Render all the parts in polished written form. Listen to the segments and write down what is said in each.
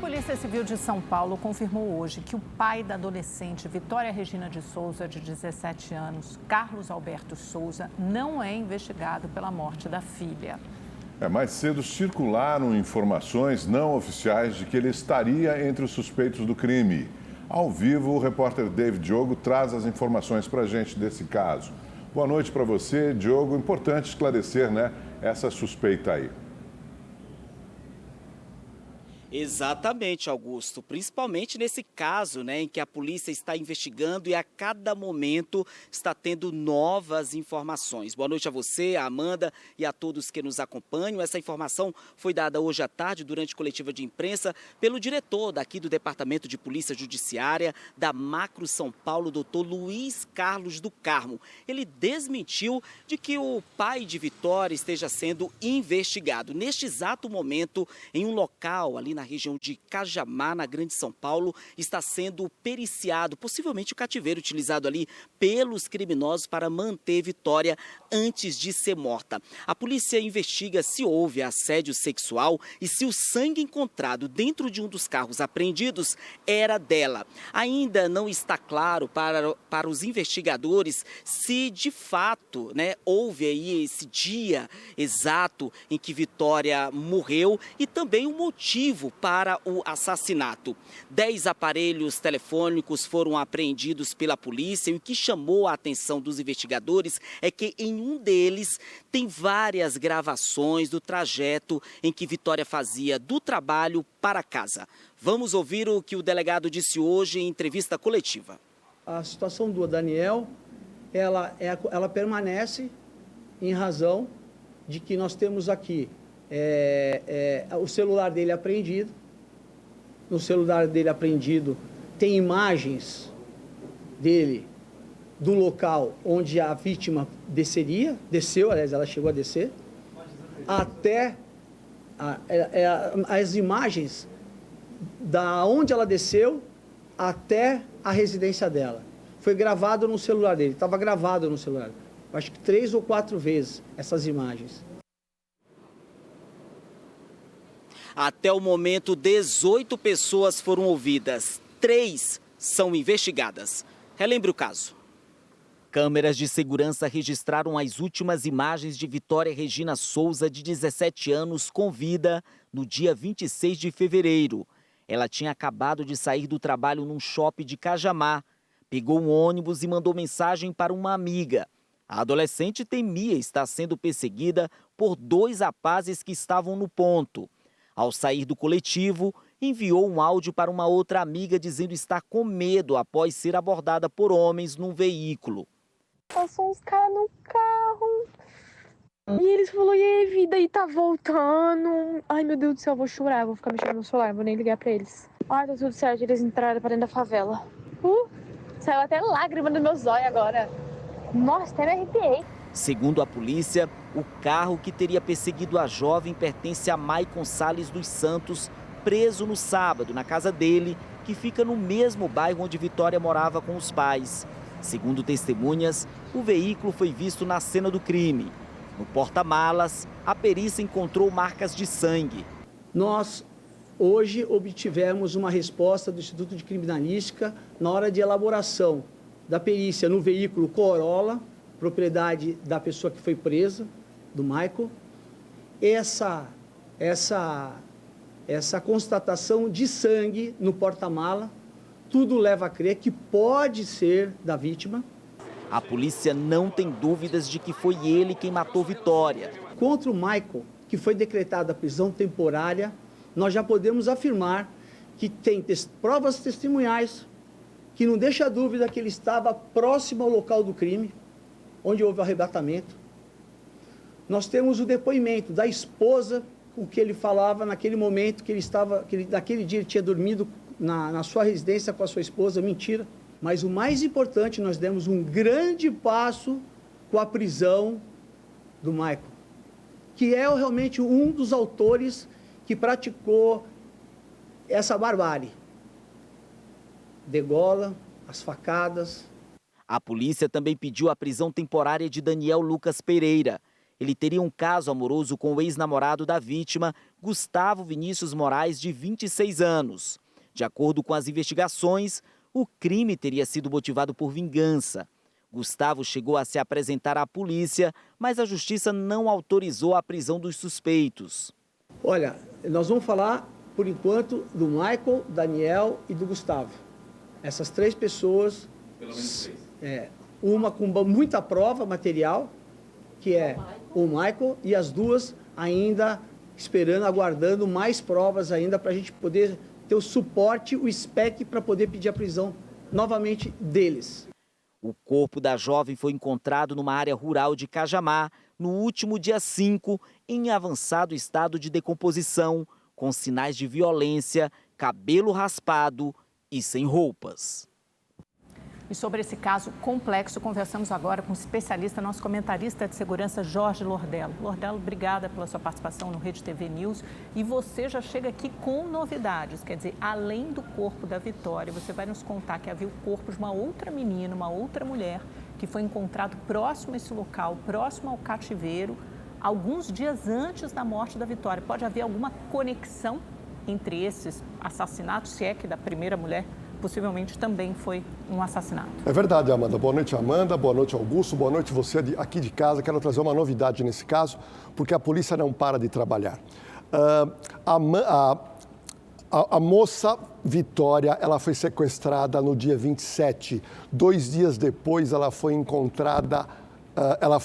Polícia Civil de São Paulo confirmou hoje que o pai da adolescente Vitória Regina de Souza, de 17 anos, Carlos Alberto Souza, não é investigado pela morte da filha. Mais cedo circularam informações não oficiais de que ele estaria entre os suspeitos do crime. Ao vivo, o repórter David Diogo traz as informações para a gente desse caso. Boa noite para você, Diogo. Importante esclarecer, essa suspeita aí. Exatamente, Augusto. Principalmente nesse caso, em que a polícia está investigando e a cada momento está tendo novas informações. Boa noite a você, a Amanda e a todos que nos acompanham. Essa informação foi dada hoje à tarde, durante coletiva de imprensa, pelo diretor daqui do Departamento de Polícia Judiciária da Macro São Paulo, doutor Luiz Carlos do Carmo. Ele desmentiu de que o pai de Vitória esteja sendo investigado. Neste exato momento, em um local ali na região de Cajamar, na Grande São Paulo, está sendo periciado, possivelmente o cativeiro utilizado ali pelos criminosos para manter Vitória antes de ser morta. A polícia investiga se houve assédio sexual e se o sangue encontrado dentro de um dos carros apreendidos era dela. Ainda não está claro para os investigadores se de fato houve aí esse dia exato em que Vitória morreu e também o motivo para o assassinato. 10 aparelhos telefônicos foram apreendidos pela polícia e o que chamou a atenção dos investigadores é que em um deles tem várias gravações do trajeto em que Vitória fazia do trabalho para casa. Vamos ouvir o que o delegado disse hoje em entrevista coletiva. A situação do Daniel, ela permanece em razão de que nós temos aqui o celular dele apreendido. No celular dele apreendido tem imagens dele do local onde a vítima desceu, aliás, ela chegou a descer, até as imagens da onde ela desceu até a residência dela. Foi gravado no celular dele, estava gravado no celular. Acho que 3 ou 4 vezes essas imagens. Até o momento, 18 pessoas foram ouvidas. 3 são investigadas. Relembre o caso. Câmeras de segurança registraram as últimas imagens de Vitória Regina Souza, de 17 anos, com vida, no dia 26 de fevereiro. Ela tinha acabado de sair do trabalho num shopping de Cajamar. Pegou um ônibus e mandou mensagem para uma amiga. A adolescente temia estar sendo perseguida por 2 rapazes que estavam no ponto. Ao sair do coletivo, enviou um áudio para uma outra amiga dizendo estar com medo após ser abordada por homens num veículo. Passou uns caras no carro e eles falaram, e aí, vida, aí tá voltando. Ai, meu Deus do céu, eu vou chorar, vou ficar mexendo no celular, vou nem ligar pra eles. Ai, tá tudo certo, eles entraram pra dentro da favela. Saiu até lágrima do meu zóio agora. Nossa, até me arrepiei. Segundo a polícia, o carro que teria perseguido a jovem pertence a Maicon Salles dos Santos, preso no sábado na casa dele, que fica no mesmo bairro onde Vitória morava com os pais. Segundo testemunhas, o veículo foi visto na cena do crime. No porta-malas, a perícia encontrou marcas de sangue. Nós, hoje, obtivemos uma resposta do Instituto de Criminalística na hora de elaboração da perícia no veículo Corolla, propriedade da pessoa que foi presa, do Michael. Essa constatação de sangue no porta-mala, tudo leva a crer que pode ser da vítima. A polícia não tem dúvidas de que foi ele quem matou Vitória. Contra o Michael, que foi decretada a prisão temporária, nós já podemos afirmar que tem provas testemunhais que não deixa dúvida que ele estava próximo ao local do crime, onde houve o arrebatamento. Nós temos o depoimento da esposa, o que ele falava naquele momento que naquele dia ele tinha dormido na sua residência com a sua esposa. Mentira. Mas o mais importante, nós demos um grande passo com a prisão do Michael, que é realmente um dos autores que praticou essa barbárie. Degola, as facadas. A polícia também pediu a prisão temporária de Daniel Lucas Pereira. Ele teria um caso amoroso com o ex-namorado da vítima, Gustavo Vinícius Moraes, de 26 anos. De acordo com as investigações, o crime teria sido motivado por vingança. Gustavo chegou a se apresentar à polícia, mas a justiça não autorizou a prisão dos suspeitos. Olha, nós vamos falar, por enquanto, do Michael, Daniel e do Gustavo. Essas 3 pessoas, pelo menos 3. Uma com muita prova material, que é o Michael, e as 2 ainda esperando, aguardando mais provas ainda para a gente poder ter o suporte, o SPEC, para poder pedir a prisão novamente deles. O corpo da jovem foi encontrado numa área rural de Cajamar no último dia 5, em avançado estado de decomposição, com sinais de violência, cabelo raspado e sem roupas. E sobre esse caso complexo, conversamos agora com o especialista, nosso comentarista de segurança, Jorge Lordello. Lordello, obrigada pela sua participação no Rede TV News. E você já chega aqui com novidades, quer dizer, além do corpo da Vitória, você vai nos contar que havia o corpo de uma outra menina, uma outra mulher, que foi encontrado próximo a esse local, próximo ao cativeiro, alguns dias antes da morte da Vitória. Pode haver alguma conexão entre esses assassinatos, se é que da primeira mulher possivelmente também foi um assassinato. É verdade, Amanda. Boa noite, Amanda. Boa noite, Augusto. Boa noite você aqui de casa. Quero trazer uma novidade nesse caso, porque a polícia não para de trabalhar. A moça Vitória, ela foi sequestrada no dia 27. 2 dias depois, ela foi encontrada. Ela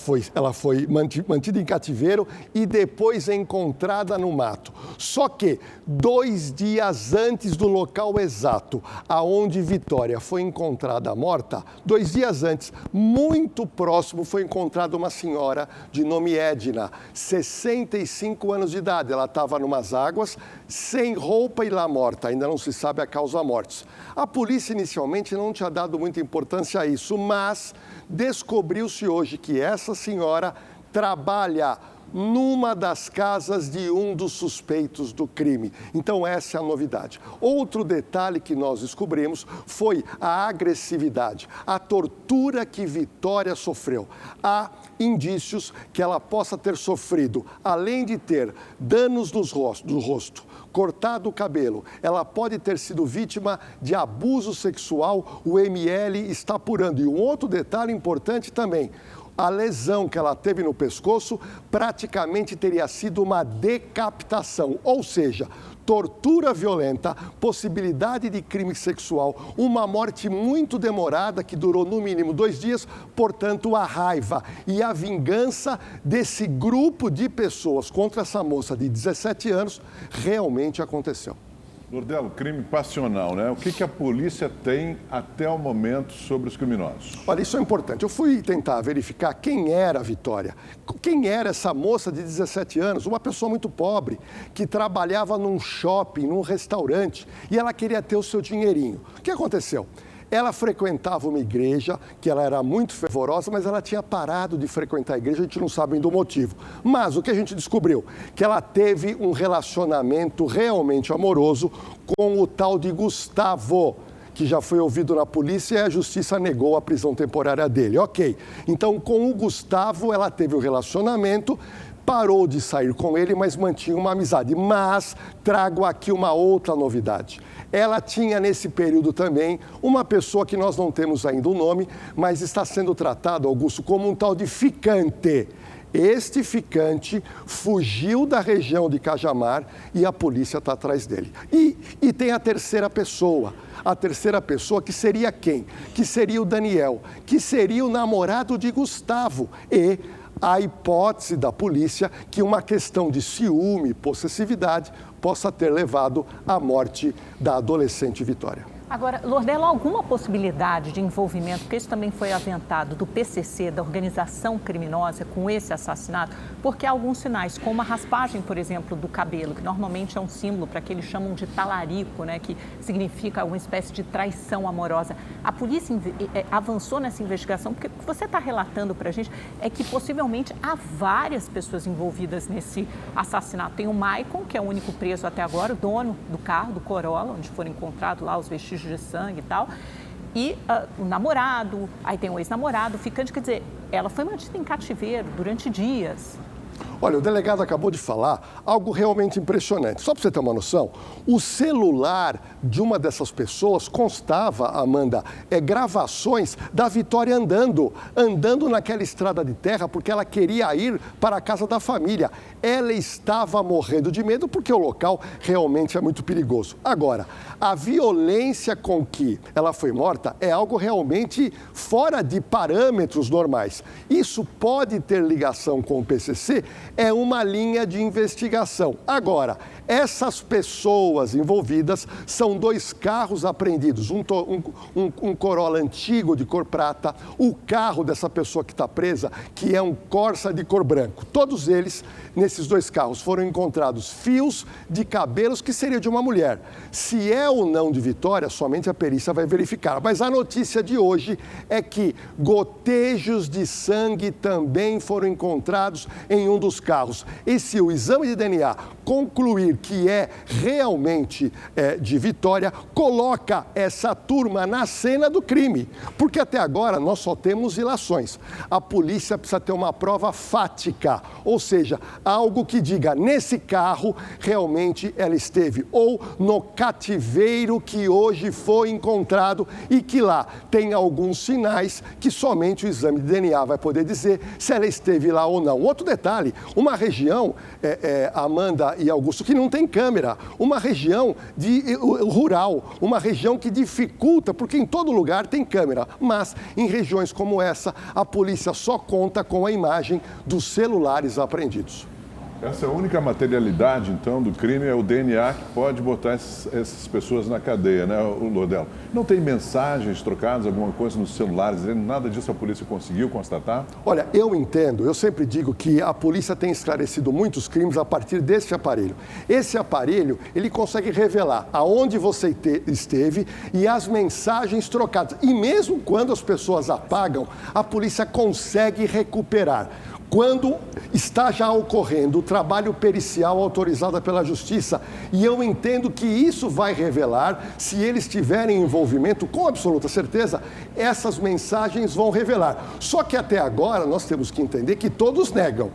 foi mantida em cativeiro e depois encontrada no mato. Só que 2 dias antes do local exato, aonde Vitória foi encontrada morta, 2 dias antes, muito próximo, foi encontrada uma senhora de nome Edna, 65 anos de idade. Ela estava numas águas, sem roupa e lá morta. Ainda não se sabe a causa da morte. A polícia inicialmente não tinha dado muita importância a isso, mas descobriu-se hoje que essa senhora trabalha numa das casas de um dos suspeitos do crime. Então essa é a novidade. Outro detalhe que nós descobrimos foi a agressividade, a tortura que Vitória sofreu. Há indícios que ela possa ter sofrido, além de ter danos no rosto, cortado o cabelo, ela pode ter sido vítima de abuso sexual, o ML está apurando. E um outro detalhe importante também, a lesão que ela teve no pescoço praticamente teria sido uma decapitação, ou seja, tortura violenta, possibilidade de crime sexual, uma morte muito demorada que durou no mínimo 2 dias, portanto a raiva e a vingança desse grupo de pessoas contra essa moça de 17 anos realmente aconteceu. Lordello, crime passional, né? O que a polícia tem até o momento sobre os criminosos? Olha, isso é importante. Eu fui tentar verificar quem era a Vitória. Quem era essa moça de 17 anos, uma pessoa muito pobre, que trabalhava num shopping, num restaurante, e ela queria ter o seu dinheirinho. O que aconteceu? Ela frequentava uma igreja, que ela era muito fervorosa, mas ela tinha parado de frequentar a igreja, a gente não sabe ainda o motivo. Mas o que a gente descobriu? Que ela teve um relacionamento realmente amoroso com o tal de Gustavo, que já foi ouvido na polícia e a justiça negou a prisão temporária dele. Ok, então com o Gustavo ela teve um relacionamento, parou de sair com ele, mas mantinha uma amizade. Mas trago aqui uma outra novidade. Ela tinha nesse período também uma pessoa que nós não temos ainda o nome, mas está sendo tratado, Augusto, como um tal de ficante. Este ficante fugiu da região de Cajamar e a polícia está atrás dele. E tem a terceira pessoa. A terceira pessoa que seria quem? Que seria o Daniel, que seria o namorado de Gustavo. E a hipótese da polícia que uma questão de ciúme, possessividade, possa ter levado à morte da adolescente Vitória. Agora, Lordello, alguma possibilidade de envolvimento, porque isso também foi aventado, do PCC, da organização criminosa, com esse assassinato? Porque há alguns sinais, como a raspagem, por exemplo, do cabelo, que normalmente é um símbolo para que eles chamam de talarico, né, que significa alguma espécie de traição amorosa. A polícia avançou nessa investigação, porque o que você está relatando para a gente é que possivelmente há várias pessoas envolvidas nesse assassinato. Tem o Maicon, que é o único preso até agora, o dono do carro, do Corolla, onde foram encontrados lá os vestígios de sangue e tal, e o namorado, aí tem o ex-namorado, o ficante, quer dizer, ela foi mantida em cativeiro durante dias. Olha, o delegado acabou de falar algo realmente impressionante. Só para você ter uma noção, o celular de uma dessas pessoas constava, Amanda, gravações da Vitória andando naquela estrada de terra porque ela queria ir para a casa da família. Ela estava morrendo de medo porque o local realmente é muito perigoso. Agora, a violência com que ela foi morta é algo realmente fora de parâmetros normais. Isso pode ter ligação com o PCC, é uma linha de investigação. Agora, essas pessoas envolvidas são 2 carros apreendidos, um Corolla antigo de cor prata, o carro dessa pessoa que está presa, que é um Corsa de cor branco. Todos eles, nesses 2 carros, foram encontrados fios de cabelos que seria de uma mulher. Se é ou não de Vitória, somente a perícia vai verificar. Mas a notícia de hoje é que gotejos de sangue também foram encontrados em um dos carros. E se o exame de DNA concluir que é realmente de Vitória, coloca essa turma na cena do crime. Porque até agora nós só temos ilações. A polícia precisa ter uma prova fática, ou seja, algo que diga, nesse carro realmente ela esteve, ou no cativeiro que hoje foi encontrado e que lá tem alguns sinais que somente o exame de DNA vai poder dizer se ela esteve lá ou não. Outro detalhe, uma região, Amanda e Augusto, que não tem câmera, uma região rural, uma região que dificulta, porque em todo lugar tem câmera, mas em regiões como essa, a polícia só conta com a imagem dos celulares apreendidos. Essa é a única materialidade, então, do crime, é o DNA que pode botar essas pessoas na cadeia, né, Lordelo? Não tem mensagens trocadas, alguma coisa nos celulares, nada disso a polícia conseguiu constatar? Olha, eu entendo, eu sempre digo que a polícia tem esclarecido muitos crimes a partir desse aparelho. Esse aparelho, ele consegue revelar aonde você esteve e as mensagens trocadas. E mesmo quando as pessoas apagam, a polícia consegue recuperar. Quando está já ocorrendo o trabalho pericial autorizado pela Justiça, e eu entendo que isso vai revelar, se eles tiverem envolvimento, com absoluta certeza, essas mensagens vão revelar. Só que até agora nós temos que entender que todos negam.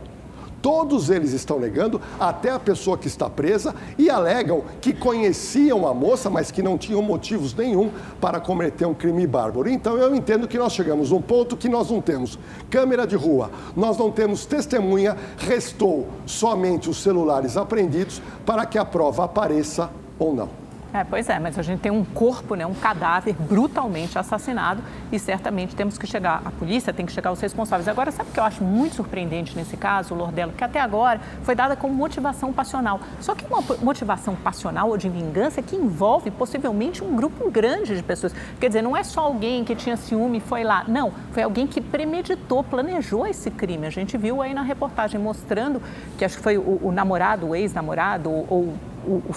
Todos eles estão negando, até a pessoa que está presa, e alegam que conheciam a moça, mas que não tinham motivos nenhum para cometer um crime bárbaro. Então eu entendo que nós chegamos a um ponto que nós não temos câmera de rua, nós não temos testemunha, restou somente os celulares apreendidos para que a prova apareça ou não. Pois é, mas a gente tem um corpo, né, um cadáver brutalmente assassinado e certamente temos que chegar, a polícia tem que chegar aos responsáveis. Agora, sabe o que eu acho muito surpreendente nesse caso, Lordelo? Que até agora foi dada como motivação passional. Só que uma motivação passional ou de vingança que envolve possivelmente um grupo grande de pessoas. Quer dizer, não é só alguém que tinha ciúme e foi lá. Não, foi alguém que premeditou, planejou esse crime. A gente viu aí na reportagem mostrando que acho que foi o namorado, o ex-namorado ou o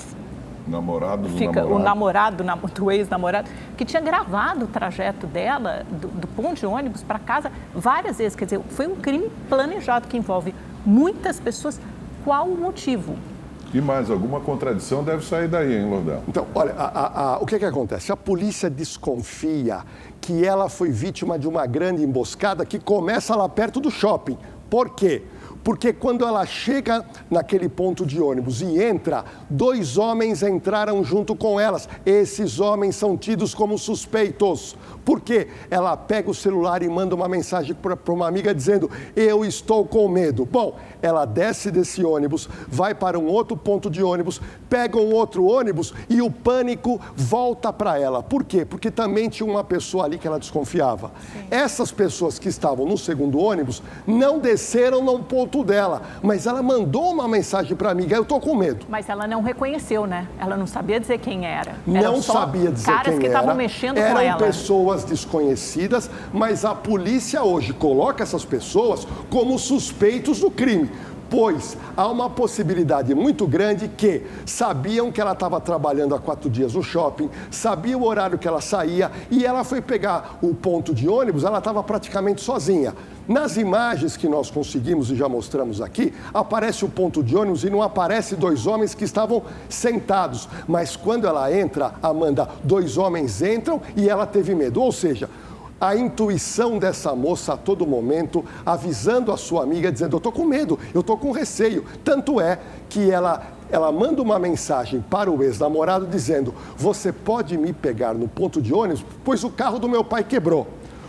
namorado do ex-namorado, que tinha gravado o trajeto dela do ponto de ônibus para casa várias vezes. Quer dizer, foi um crime planejado que envolve muitas pessoas. Qual o motivo? E mais alguma contradição deve sair daí, hein, Lordelo? Então, olha, o que acontece? A polícia desconfia que ela foi vítima de uma grande emboscada que começa lá perto do shopping. Por quê? Porque quando ela chega naquele ponto de ônibus e entra, 2 homens entraram junto com elas. Esses homens são tidos como suspeitos. Por quê? Ela pega o celular e manda uma mensagem para uma amiga dizendo: eu estou com medo. Bom, ela desce desse ônibus, vai para um outro ponto de ônibus, pega um outro ônibus e o pânico volta para ela. Por quê? Porque também tinha uma pessoa ali que ela desconfiava. Sim. Essas pessoas que estavam no segundo ônibus não desceram no ponto dela, mas ela mandou uma mensagem para a amiga: eu estou com medo. Mas ela não reconheceu, né? Ela não sabia dizer quem era. Não sabia dizer quem era. Caras que estavam mexendo com ela. Eram pessoas desconhecidas, mas a polícia hoje coloca essas pessoas como suspeitos do crime. Pois há uma possibilidade muito grande que sabiam que ela estava trabalhando há 4 dias no shopping, sabia o horário que ela saía e ela foi pegar o ponto de ônibus, ela estava praticamente sozinha. Nas imagens que nós conseguimos e já mostramos aqui, aparece o ponto de ônibus e não aparece 2 homens que estavam sentados. Mas quando ela entra, Amanda, 2 homens entram e ela teve medo. Ou seja, a intuição dessa moça a todo momento, avisando a sua amiga, dizendo: eu estou com medo, eu estou com receio. Tanto é que ela manda uma mensagem para o ex-namorado dizendo: você pode me pegar no ponto de ônibus, pois o carro do meu pai quebrou.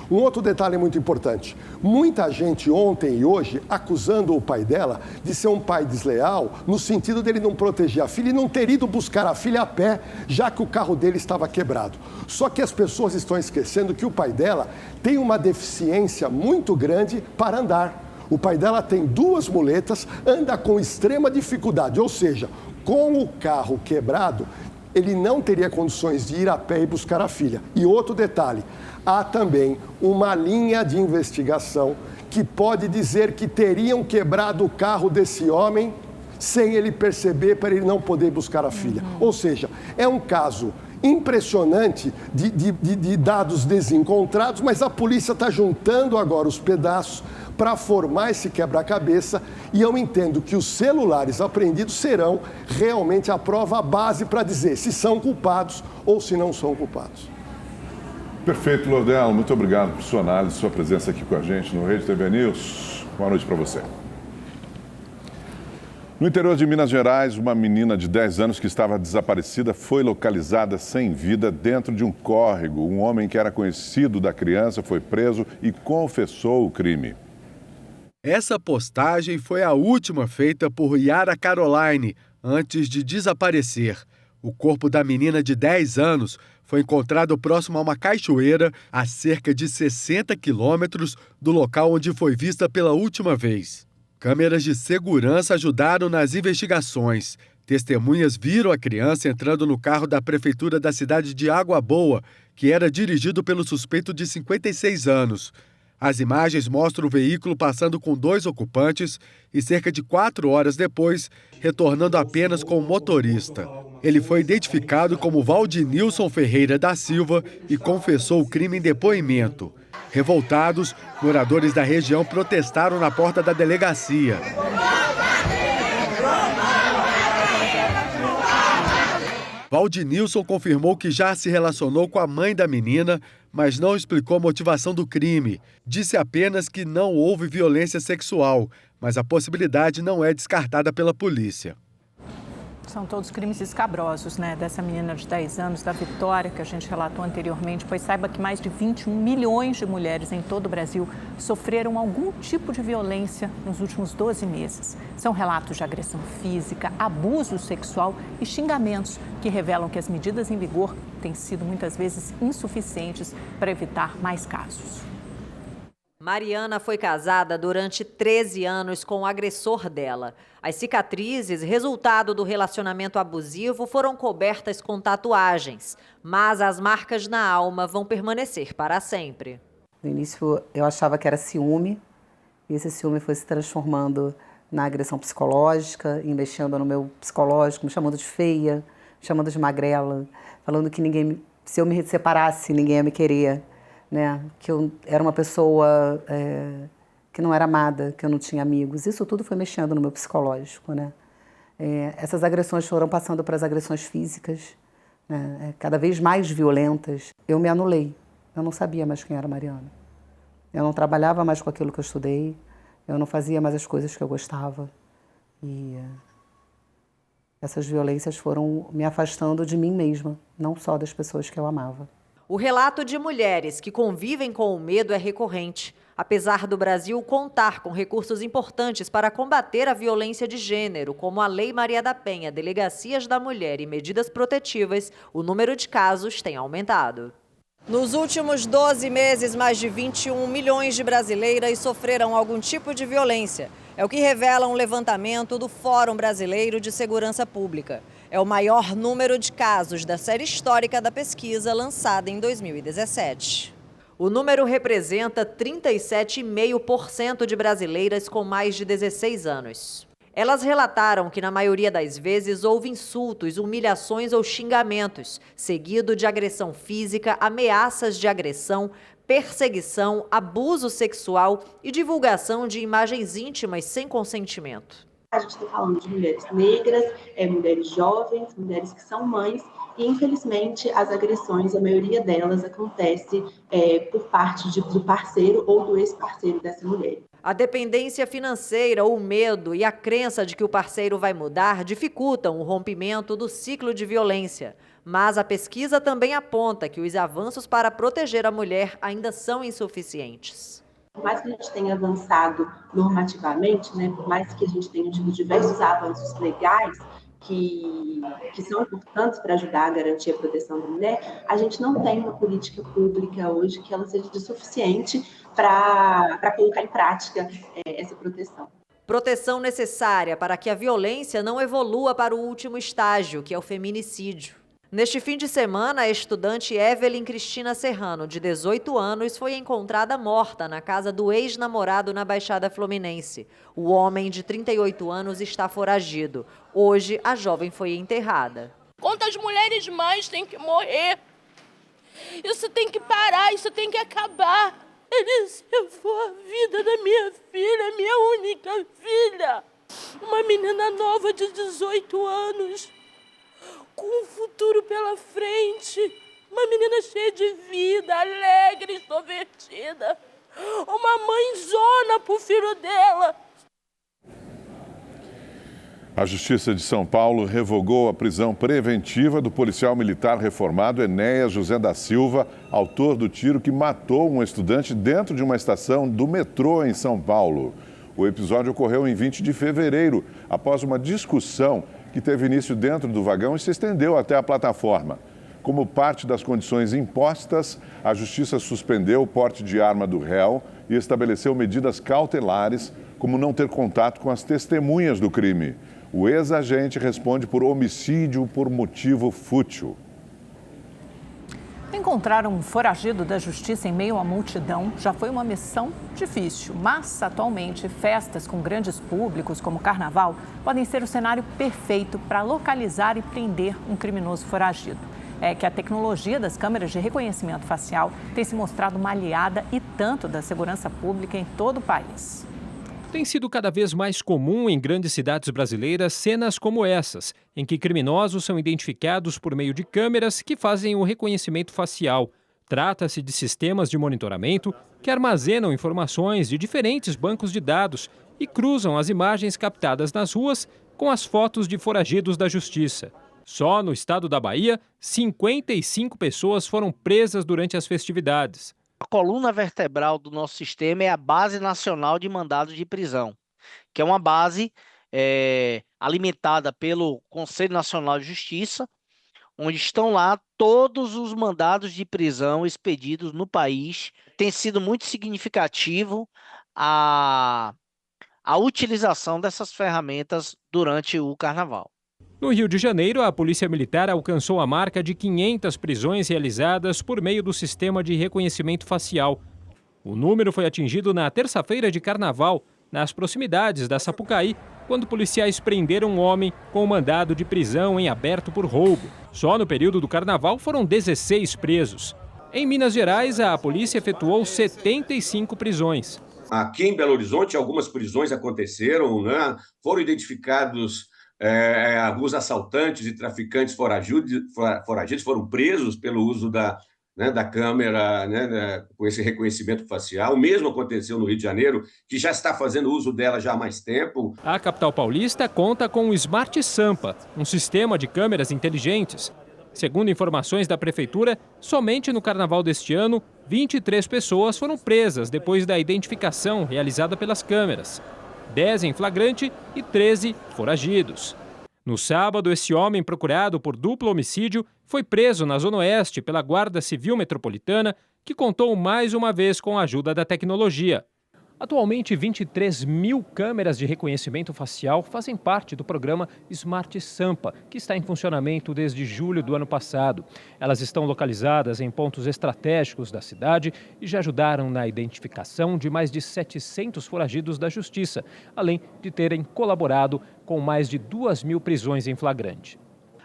Um outro detalhe muito importante: muita gente ontem e hoje acusando o pai dela de ser um pai desleal, no sentido dele não proteger a filha e não ter ido buscar a filha a pé, já que o carro dele estava quebrado. Só que as pessoas estão esquecendo que o pai dela tem uma deficiência muito grande para andar. O pai dela tem 2 muletas, anda com extrema dificuldade, ou seja, com o carro quebrado, ele não teria condições de ir a pé e buscar a filha. E outro detalhe: há também uma linha de investigação que pode dizer que teriam quebrado o carro desse homem sem ele perceber, para ele não poder buscar a filha. Ou seja, é um caso impressionante de dados desencontrados, mas a polícia está juntando agora os pedaços para formar esse quebra-cabeça, e eu entendo que os celulares apreendidos serão realmente a prova base para dizer se são culpados ou se não são culpados. Perfeito, Lordelo. Muito obrigado por sua análise, sua presença aqui com a gente no Rede TV News. Boa noite para você. No interior de Minas Gerais, uma menina de 10 anos que estava desaparecida foi localizada sem vida dentro de um córrego. Um homem que era conhecido da criança foi preso e confessou o crime. Essa postagem foi a última feita por Yara Caroline antes de desaparecer. O corpo da menina de 10 anos foi encontrado próximo a uma cachoeira a cerca de 60 quilômetros do local onde foi vista pela última vez. Câmeras de segurança ajudaram nas investigações. Testemunhas viram a criança entrando no carro da prefeitura da cidade de Água Boa, que era dirigido pelo suspeito de 56 anos. As imagens mostram o veículo passando com 2 ocupantes e cerca de 4 horas depois, retornando apenas com o motorista. Ele foi identificado como Valdinilson Ferreira da Silva e confessou o crime em depoimento. Revoltados, moradores da região protestaram na porta da delegacia. Valdinilson confirmou que já se relacionou com a mãe da menina, mas não explicou a motivação do crime. Disse apenas que não houve violência sexual, mas a possibilidade não é descartada pela polícia. São todos crimes escabrosos, né? Dessa menina de 10 anos, da Vitória, que a gente relatou anteriormente, pois saiba que mais de 21 milhões de mulheres em todo o Brasil sofreram algum tipo de violência nos últimos 12 meses. São relatos de agressão física, abuso sexual e xingamentos que revelam que as medidas em vigor têm sido muitas vezes insuficientes para evitar mais casos. Mariana foi casada durante 13 anos com o agressor dela. As cicatrizes, resultado do relacionamento abusivo, foram cobertas com tatuagens, mas as marcas na alma vão permanecer para sempre. No início eu achava que era ciúme, e esse ciúme foi se transformando na agressão psicológica, mexendo no meu psicológico, me chamando de feia, me chamando de magrela, falando que se eu me separasse, ninguém ia me querer. Né? Que eu era uma pessoa que não era amada, que eu não tinha amigos. Isso tudo foi mexendo no meu psicológico. Né? Essas agressões foram passando para as agressões físicas, né? Cada vez mais violentas. Eu me anulei. Eu não sabia mais quem era Mariana. Eu não trabalhava mais com aquilo que eu estudei. Eu não fazia mais as coisas que eu gostava. E essas violências foram me afastando de mim mesma, não só das pessoas que eu amava. O relato de mulheres que convivem com o medo é recorrente. Apesar do Brasil contar com recursos importantes para combater a violência de gênero, como a Lei Maria da Penha, Delegacias da Mulher e medidas protetivas, o número de casos tem aumentado. Nos últimos 12 meses, mais de 21 milhões de brasileiras sofreram algum tipo de violência. É o que revela um levantamento do Fórum Brasileiro de Segurança Pública. É o maior número de casos da série histórica da pesquisa lançada em 2017. O número representa 37,5% de brasileiras com mais de 16 anos. Elas relataram que, na maioria das vezes, houve insultos, humilhações ou xingamentos, seguido de agressão física, ameaças de agressão, perseguição, abuso sexual e divulgação de imagens íntimas sem consentimento. A gente está falando de mulheres negras, mulheres jovens, mulheres que são mães E, infelizmente, as agressões, a maioria delas acontece por parte do parceiro ou do ex-parceiro dessa mulher. A dependência financeira, o medo e a crença de que o parceiro vai mudar dificultam o rompimento do ciclo de violência. Mas a pesquisa também aponta que os avanços para proteger a mulher ainda são insuficientes. Por mais que a gente tenha avançado normativamente, né, por mais que a gente tenha tido diversos avanços legais que são importantes para ajudar a garantir a proteção da mulher, a gente não tem uma política pública hoje que ela seja suficiente para colocar em prática essa proteção. Proteção necessária para que a violência não evolua para o último estágio, que é o feminicídio. Neste fim de semana, a estudante Evelyn Cristina Serrano, de 18 anos, foi encontrada morta na casa do ex-namorado na Baixada Fluminense. O homem, de 38 anos, está foragido. Hoje, a jovem foi enterrada. Quantas mulheres mais têm que morrer? Isso tem que parar, isso tem que acabar. Ele levou a vida da minha filha, minha única filha. Uma menina nova de 18 anos. Com um futuro pela frente, uma menina cheia de vida, alegre, extrovertida, uma mãezona pro filho dela. A Justiça de São Paulo revogou a prisão preventiva do policial militar reformado Enéas José da Silva, autor do tiro que matou um estudante dentro de uma estação do metrô em São Paulo. O episódio ocorreu em 20 de fevereiro, após uma discussão que teve início dentro do vagão e se estendeu até a plataforma. Como parte das condições impostas, a Justiça suspendeu o porte de arma do réu e estabeleceu medidas cautelares, como não ter contato com as testemunhas do crime. O ex-agente responde por homicídio por motivo fútil. Encontrar um foragido da justiça em meio à multidão já foi uma missão difícil, mas atualmente festas com grandes públicos, como o Carnaval, podem ser o cenário perfeito para localizar e prender um criminoso foragido. É que a tecnologia das câmeras de reconhecimento facial tem se mostrado uma aliada e tanto da segurança pública em todo o país. Tem sido cada vez mais comum em grandes cidades brasileiras cenas como essas, em que criminosos são identificados por meio de câmeras que fazem o reconhecimento facial. Trata-se de sistemas de monitoramento que armazenam informações de diferentes bancos de dados e cruzam as imagens captadas nas ruas com as fotos de foragidos da justiça. Só no estado da Bahia, 55 pessoas foram presas durante as festividades. A coluna vertebral do nosso sistema é a Base Nacional de Mandados de Prisão, que é uma base alimentada pelo Conselho Nacional de Justiça, onde estão lá todos os mandados de prisão expedidos no país. Tem sido muito significativo a utilização dessas ferramentas durante o Carnaval. No Rio de Janeiro, a Polícia Militar alcançou a marca de 500 prisões realizadas por meio do sistema de reconhecimento facial. O número foi atingido na terça-feira de Carnaval, nas proximidades da Sapucaí, quando policiais prenderam um homem com mandado de prisão em aberto por roubo. Só no período do Carnaval foram 16 presos. Em Minas Gerais, a polícia efetuou 75 prisões. Aqui em Belo Horizonte, algumas prisões aconteceram, né? Foram identificados alguns assaltantes e traficantes foragidos foram presos pelo uso da câmera, com esse reconhecimento facial. O mesmo aconteceu no Rio de Janeiro, que já está fazendo uso dela já há mais tempo. A capital paulista conta com o Smart Sampa, um sistema de câmeras inteligentes. Segundo informações da prefeitura, somente no carnaval deste ano, 23 pessoas foram presas depois da identificação realizada pelas câmeras. 10 em flagrante e 13 foragidos. No sábado, esse homem procurado por duplo homicídio foi preso na Zona Oeste pela Guarda Civil Metropolitana, que contou mais uma vez com a ajuda da tecnologia. Atualmente, 23 mil câmeras de reconhecimento facial fazem parte do programa Smart Sampa, que está em funcionamento desde julho do ano passado. Elas estão localizadas em pontos estratégicos da cidade e já ajudaram na identificação de mais de 700 foragidos da Justiça, além de terem colaborado com mais de 2.000 prisões em flagrante.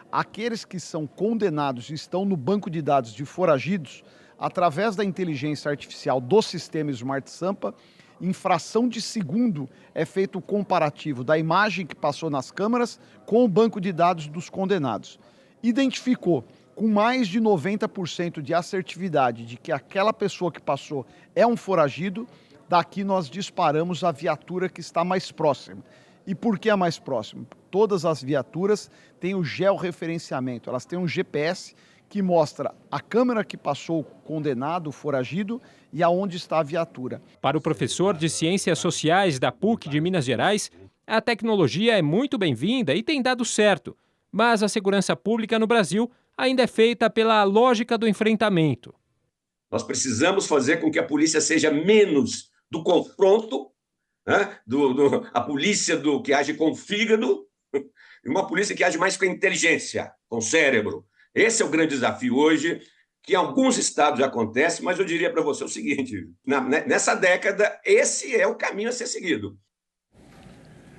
Aqueles que são condenados e estão no banco de dados de foragidos, através da inteligência artificial do sistema Smart Sampa, em fração de segundo é feito o comparativo da imagem que passou nas câmeras com o banco de dados dos condenados. Identificou com mais de 90% de assertividade de que aquela pessoa que passou é um foragido, daqui nós disparamos a viatura que está mais próxima. E por que a mais próxima? Todas as viaturas têm o georreferenciamento, elas têm um GPS que mostra a câmera que passou o condenado, o foragido, e aonde está a viatura. Para o professor de Ciências Sociais da PUC de Minas Gerais, a tecnologia é muito bem-vinda e tem dado certo, mas a segurança pública no Brasil ainda é feita pela lógica do enfrentamento. Nós precisamos fazer com que a polícia seja menos do confronto, né? A polícia que age com o fígado, e uma polícia que age mais com a inteligência, com o cérebro. Esse é o grande desafio hoje, que em alguns estados já acontece, mas eu diria para você o seguinte, nessa década, esse é o caminho a ser seguido.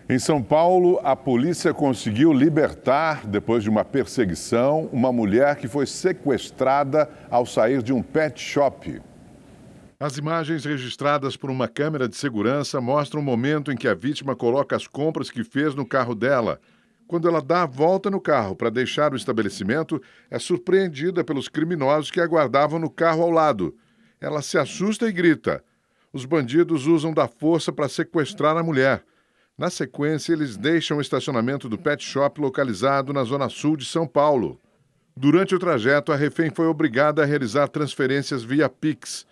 Em São Paulo, a polícia conseguiu libertar, depois de uma perseguição, uma mulher que foi sequestrada ao sair de um pet shop. As imagens registradas por uma câmera de segurança mostram o momento em que a vítima coloca as compras que fez no carro dela. Quando ela dá a volta no carro para deixar o estabelecimento, é surpreendida pelos criminosos que aguardavam no carro ao lado. Ela se assusta e grita. Os bandidos usam da força para sequestrar a mulher. Na sequência, eles deixam o estacionamento do pet shop localizado na zona sul de São Paulo. Durante o trajeto, a refém foi obrigada a realizar transferências via Pix.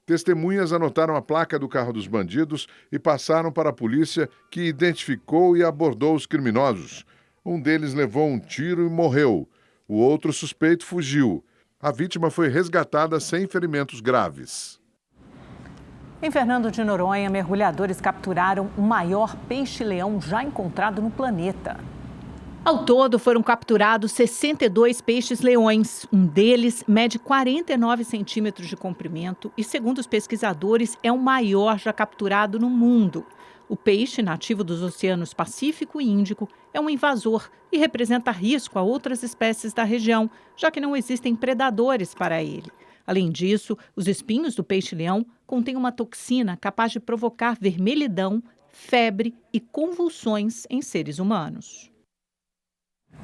Testemunhas anotaram a placa do carro dos bandidos e passaram para a polícia, que identificou e abordou os criminosos. Um deles levou um tiro e morreu. O outro suspeito fugiu. A vítima foi resgatada sem ferimentos graves. Em Fernando de Noronha, mergulhadores capturaram o maior peixe-leão já encontrado no planeta. Ao todo, foram capturados 62 peixes-leões. Um deles mede 49 centímetros de comprimento e, segundo os pesquisadores, é o maior já capturado no mundo. O peixe, nativo dos oceanos Pacífico e Índico, é um invasor e representa risco a outras espécies da região, já que não existem predadores para ele. Além disso, os espinhos do peixe-leão contêm uma toxina capaz de provocar vermelhidão, febre e convulsões em seres humanos.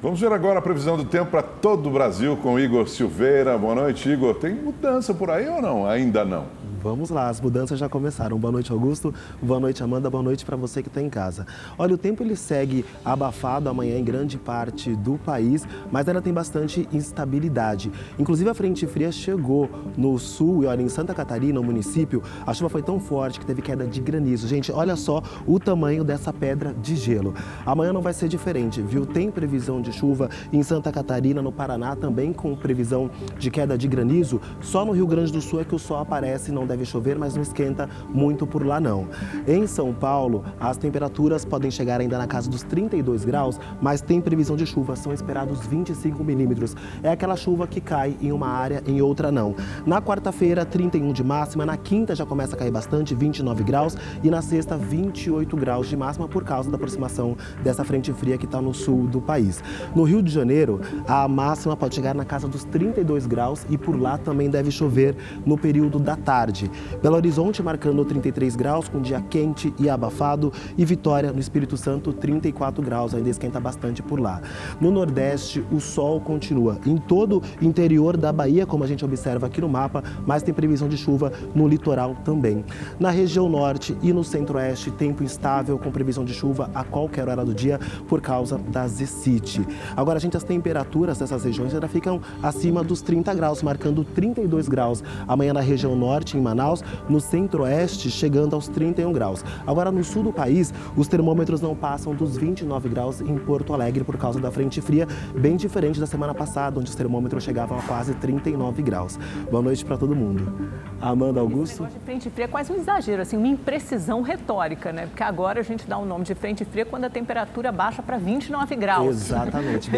Vamos ver agora a previsão do tempo para todo o Brasil com Igor Silveira. Boa noite, Igor. Tem mudança por aí ou não? Ainda não. Vamos lá, as mudanças já começaram. Boa noite, Augusto. Boa noite, Amanda. Boa noite para você que está em casa. Olha, o tempo ele segue abafado amanhã em grande parte do país, mas ainda tem bastante instabilidade. Inclusive, a frente fria chegou no sul e, olha, em Santa Catarina, o município, a chuva foi tão forte que teve queda de granizo. Gente, olha só o tamanho dessa pedra de gelo. Amanhã não vai ser diferente, viu? Tem previsão de chuva em Santa Catarina, no Paraná, também com previsão de queda de granizo. Só no Rio Grande do Sul é que o sol aparece, não deve chover, mas não esquenta muito por lá não. Em São Paulo, as temperaturas podem chegar ainda na casa dos 32 graus, mas tem previsão de chuva, são esperados 25 milímetros. É aquela chuva que cai em uma área, em outra não. Na quarta-feira, 31 de máxima, na quinta já começa a cair bastante, 29 graus, e na sexta, 28 graus de máxima por causa da aproximação dessa frente fria que está no sul do país. No Rio de Janeiro, a máxima pode chegar na casa dos 32 graus e por lá também deve chover no período da tarde. Belo Horizonte marcando 33 graus, com dia quente e abafado, e Vitória, no Espírito Santo, 34 graus, ainda esquenta bastante por lá. No Nordeste, o sol continua em todo o interior da Bahia, como a gente observa aqui no mapa, mas tem previsão de chuva no litoral também. Na região norte e no centro-oeste, tempo instável, com previsão de chuva a qualquer hora do dia por causa da zecite. Agora, gente, as temperaturas dessas regiões ainda ficam acima dos 30 graus, marcando 32 graus amanhã na região norte, em Manaus, no centro-oeste, chegando aos 31 graus. Agora, no sul do país, os termômetros não passam dos 29 graus em Porto Alegre por causa da frente fria, bem diferente da semana passada, onde os termômetros chegavam a quase 39 graus. Boa noite para todo mundo. Amanda, Augusto. De frente fria é quase um exagero, assim, uma imprecisão retórica, né? Porque agora a gente dá o nome de frente fria quando a temperatura baixa para 29 graus. Exatamente.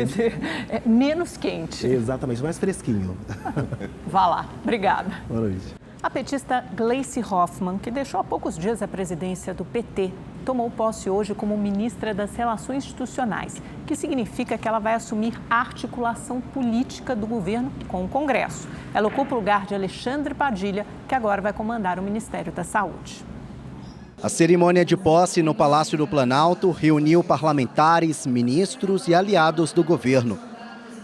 É menos quente. Exatamente, mais fresquinho. Vá lá. Obrigada. Boa noite. A petista Gleice Hoffmann, que deixou há poucos dias a presidência do PT, tomou posse hoje como ministra das Relações Institucionais, que significa que ela vai assumir a articulação política do governo com o Congresso. Ela ocupa o lugar de Alexandre Padilha, que agora vai comandar o Ministério da Saúde. A cerimônia de posse no Palácio do Planalto reuniu parlamentares, ministros e aliados do governo.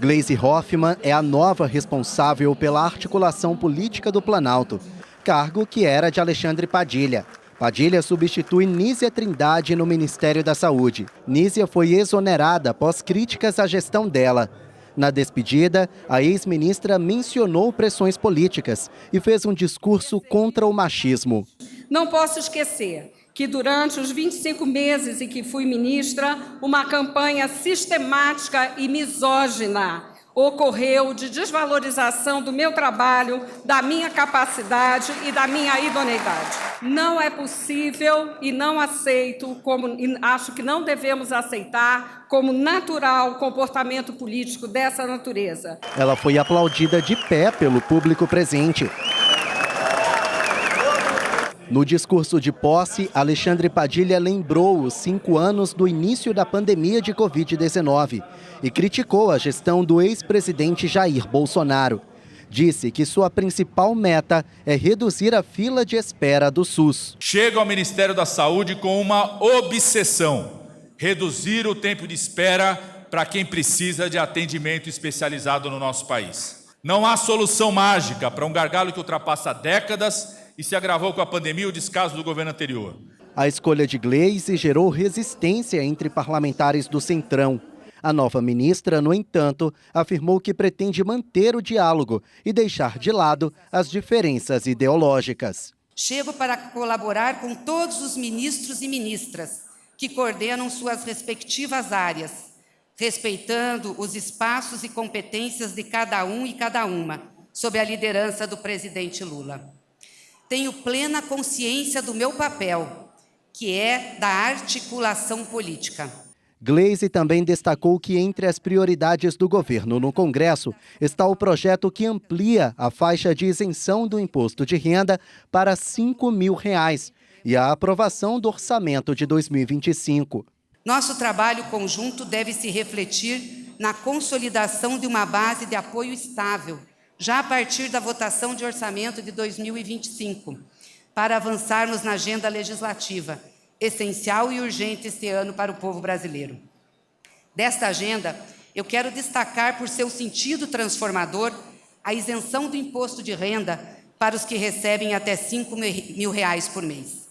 Gleisi Hoffmann é a nova responsável pela articulação política do Planalto, cargo que era de Alexandre Padilha. Padilha substitui Nízia Trindade no Ministério da Saúde. Nízia foi exonerada após críticas à gestão dela. Na despedida, a ex-ministra mencionou pressões políticas e fez um discurso contra o machismo. Não posso esquecer que durante os 25 meses em que fui ministra, uma campanha sistemática e misógina ocorreu de desvalorização do meu trabalho, da minha capacidade e da minha idoneidade. Não é possível e não aceito, e acho que não devemos aceitar como natural o comportamento político dessa natureza. Ela foi aplaudida de pé pelo público presente. No discurso de posse, Alexandre Padilha lembrou os 5 anos do início da pandemia de Covid-19 e criticou a gestão do ex-presidente Jair Bolsonaro. Disse que sua principal meta é reduzir a fila de espera do SUS. Chega ao Ministério da Saúde com uma obsessão: reduzir o tempo de espera para quem precisa de atendimento especializado no nosso país. Não há solução mágica para um gargalo que ultrapassa décadas e se agravou com a pandemia e o descaso do governo anterior. A escolha de Gleisi gerou resistência entre parlamentares do Centrão. A nova ministra, no entanto, afirmou que pretende manter o diálogo e deixar de lado as diferenças ideológicas. Chego para colaborar com todos os ministros e ministras que coordenam suas respectivas áreas, respeitando os espaços e competências de cada um e cada uma, sob a liderança do presidente Lula. Tenho plena consciência do meu papel, que é da articulação política. Gleisi também destacou que entre as prioridades do governo no Congresso está o projeto que amplia a faixa de isenção do imposto de renda para R$ 5.000 e a aprovação do orçamento de 2025. Nosso trabalho conjunto deve se refletir na consolidação de uma base de apoio estável, já a partir da votação de orçamento de 2025, para avançarmos na agenda legislativa, essencial e urgente este ano para o povo brasileiro. Desta agenda, eu quero destacar por seu sentido transformador a isenção do imposto de renda para os que recebem até R$ 5.000 por mês.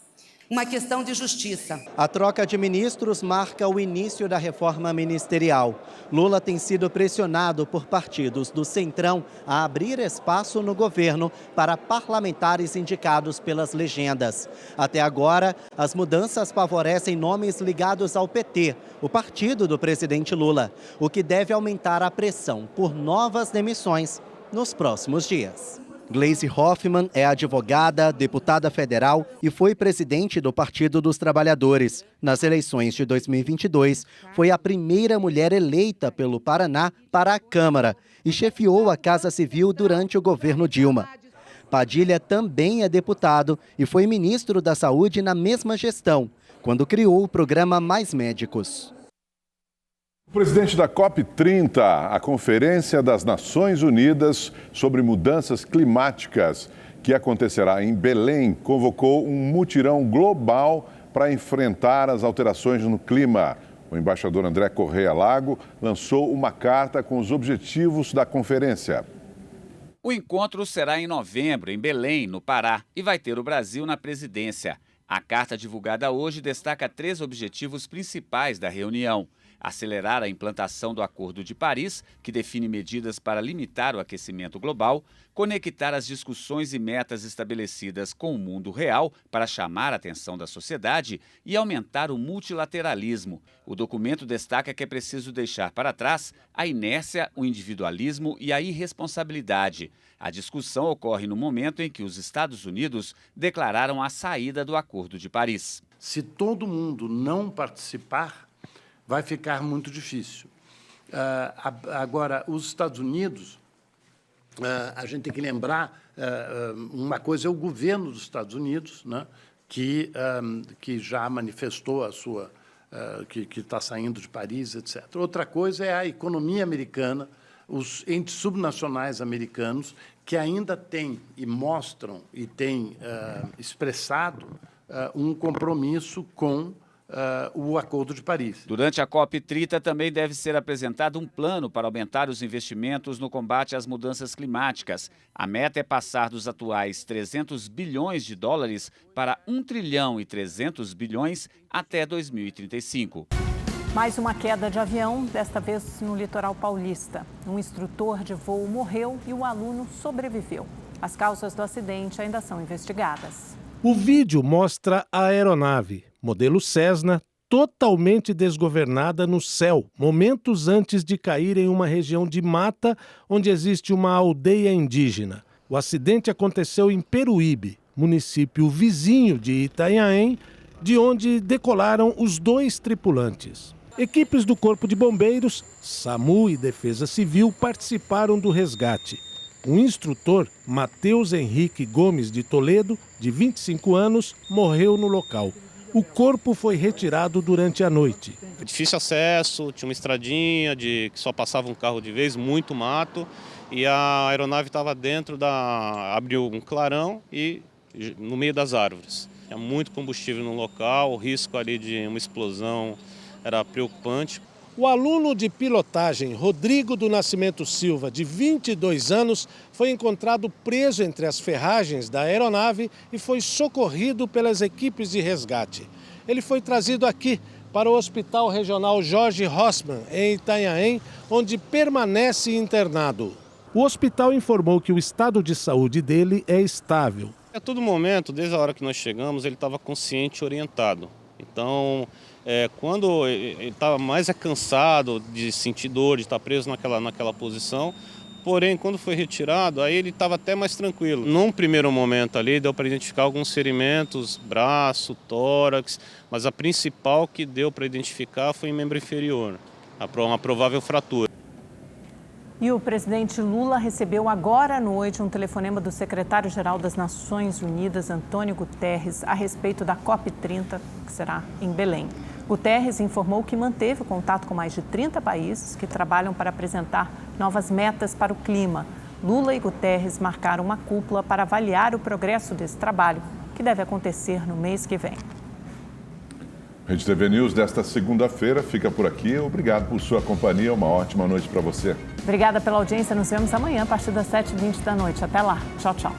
Uma questão de justiça. A troca de ministros marca o início da reforma ministerial. Lula tem sido pressionado por partidos do Centrão a abrir espaço no governo para parlamentares indicados pelas legendas. Até agora, as mudanças favorecem nomes ligados ao PT, o partido do presidente Lula, o que deve aumentar a pressão por novas demissões nos próximos dias. Gleisi Hoffmann é advogada, deputada federal e foi presidente do Partido dos Trabalhadores. Nas eleições de 2022, foi a primeira mulher eleita pelo Paraná para a Câmara e chefiou a Casa Civil durante o governo Dilma. Padilha também é deputado e foi ministro da Saúde na mesma gestão, quando criou o programa Mais Médicos. O presidente da COP30, a Conferência das Nações Unidas sobre Mudanças Climáticas, que acontecerá em Belém, convocou um mutirão global para enfrentar as alterações no clima. O embaixador André Correia Lago lançou uma carta com os objetivos da conferência. O encontro será em novembro, em Belém, no Pará, e vai ter o Brasil na presidência. A carta divulgada hoje destaca 3 objetivos principais da reunião: acelerar a implantação do Acordo de Paris, que define medidas para limitar o aquecimento global, conectar as discussões e metas estabelecidas com o mundo real para chamar a atenção da sociedade e aumentar o multilateralismo. O documento destaca que é preciso deixar para trás a inércia, o individualismo e a irresponsabilidade. A discussão ocorre no momento em que os Estados Unidos declararam a saída do Acordo de Paris. Se todo mundo não participar, vai ficar muito difícil. Agora, os Estados Unidos, a gente tem que lembrar, uma coisa é o governo dos Estados Unidos, né, que já manifestou a sua, que está saindo de Paris, etc. Outra coisa é a economia americana, os entes subnacionais americanos, que ainda têm e mostram e têm expressado um compromisso com o Acordo de Paris. Durante a COP30 também deve ser apresentado um plano para aumentar os investimentos no combate às mudanças climáticas. A meta é passar dos atuais 300 bilhões de dólares para 1 trilhão e 300 bilhões até 2035. Mais uma queda de avião, desta vez no litoral paulista. Um instrutor de voo morreu e o aluno sobreviveu. As causas do acidente ainda são investigadas. O vídeo mostra a aeronave, modelo Cessna, totalmente desgovernada no céu, momentos antes de cair em uma região de mata onde existe uma aldeia indígena. O acidente aconteceu em Peruíbe, município vizinho de Itanhaém, de onde decolaram os 2 tripulantes. Equipes do Corpo de Bombeiros, SAMU e Defesa Civil participaram do resgate. O instrutor, Matheus Henrique Gomes de Toledo, de 25 anos, morreu no local. O corpo foi retirado durante a noite. Difícil acesso, tinha uma estradinha que só passava um carro de vez, muito mato, e a aeronave estava abriu um clarão e no meio das árvores. Tinha muito combustível no local, o risco ali de uma explosão era preocupante. O aluno de pilotagem Rodrigo do Nascimento Silva, de 22 anos, foi encontrado preso entre as ferragens da aeronave e foi socorrido pelas equipes de resgate. Ele foi trazido aqui para o Hospital Regional Jorge Rossmann, em Itanhaém, onde permanece internado. O hospital informou que o estado de saúde dele é estável. A todo momento, desde a hora que nós chegamos, ele estava consciente e orientado. Então, quando ele estava mais cansado de sentir dor, de estar preso naquela posição, porém, quando foi retirado, aí ele estava até mais tranquilo. Num primeiro momento ali, deu para identificar alguns ferimentos, braço, tórax, mas a principal que deu para identificar foi em membro inferior, uma provável fratura. E o presidente Lula recebeu agora à noite um telefonema do secretário-geral das Nações Unidas, Antônio Guterres, a respeito da COP30, que será em Belém. Guterres informou que manteve contato com mais de 30 países que trabalham para apresentar novas metas para o clima. Lula e Guterres marcaram uma cúpula para avaliar o progresso desse trabalho, que deve acontecer no mês que vem. Rede TV News desta segunda-feira fica por aqui. Obrigado por sua companhia. Uma ótima noite para você. Obrigada pela audiência. Nos vemos amanhã a partir das 7h20 da noite. Até lá. Tchau, tchau.